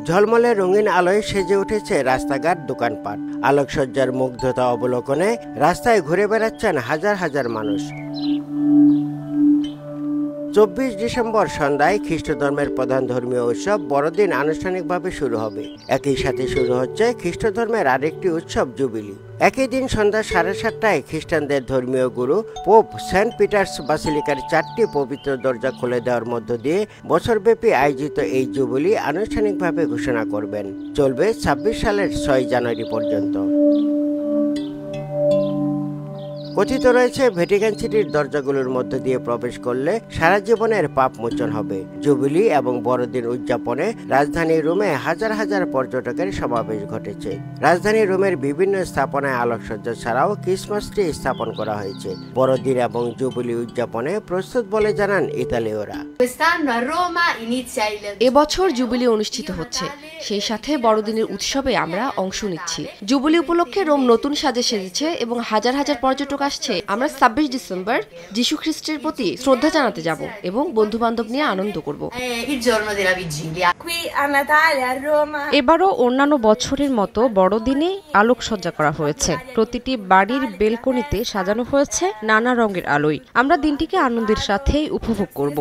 ঝলমলে রঙিন আলোয় সেজে উঠেছে রাস্তাঘাট, দোকানপাট। আলোকসজ্জার মুগ্ধতা অবলোকনে রাস্তায় ঘুরে বেড়াচ্ছেন হাজার হাজার মানুষ। 24 ডিসেম্বর সন্ধ্যায় খ্রিস্ট ধর্মের প্রধান ধর্মীয় উৎসব বড়দিন আনুষ্ঠানিকভাবে শুরু হবে। একই সাথে শুরু হচ্ছে খ্রিস্ট ধর্মের আরেকটি উৎসব, জুবিলি। একই দিন সন্ধ্যা 7:30টায় খ্রিস্টানদের ধর্মীয় গুরু পোপ সেন্ট পিটার্স বাসিলিকার 4টি পবিত্র দরজা খুলে দেওয়ার মধ্য দিয়ে বছরব্যাপী আয়োজিত এই জুবিলি আনুষ্ঠানিকভাবে ঘোষণা করবেন। চলবে 26 সালের 6 জানুয়ারি পর্যন্ত। কথিত রয়েছে, ভ্যাটিকান সিটির দরজাগুলোর মধ্য দিয়ে প্রবেশ করলে সারা জীবনের পাপ মোচন হবে। জুবিলি এবং বড়দিন উদযাপনে রাজধানী রোমে হাজার হাজার পর্যটকের সমাবেশ ঘটেছে। রাজধানী রোমের বিভিন্ন স্থাপনায় আলোকসজ্জা ছাড়াও ক্রিসমাস ট্রি স্থাপন করা হয়েছে। বড়দিন এবং জুবিলি উদযাপনে প্রস্তুত বলে জানান ইতালীয়রা। এবছর জুবিলি অনুষ্ঠিত হচ্ছে, সেই সাথে বড়দিনের উৎসবে আমরা অংশ নিচ্ছি। জুবিলি উপলক্ষে রোম নতুন সাজে সেজেছে এবং হাজার হাজার পর্যটক আসছে। আমরা 26 ডিসেম্বর যিশু খ্রিস্টের প্রতি শ্রদ্ধা জানাতে যাব এবং বন্ধু বান্ধব নিয়ে আনন্দ করব। এবারও অন্যান্য বছরের মতো বড়দিনে আলোকসজ্জা করা হয়েছে। প্রতিটি বাড়ির বেলকনিতে সাজানো হয়েছে নানা রঙের আলোয়। আমরা দিনটিকে আনন্দের সাথেই উপভোগ করব।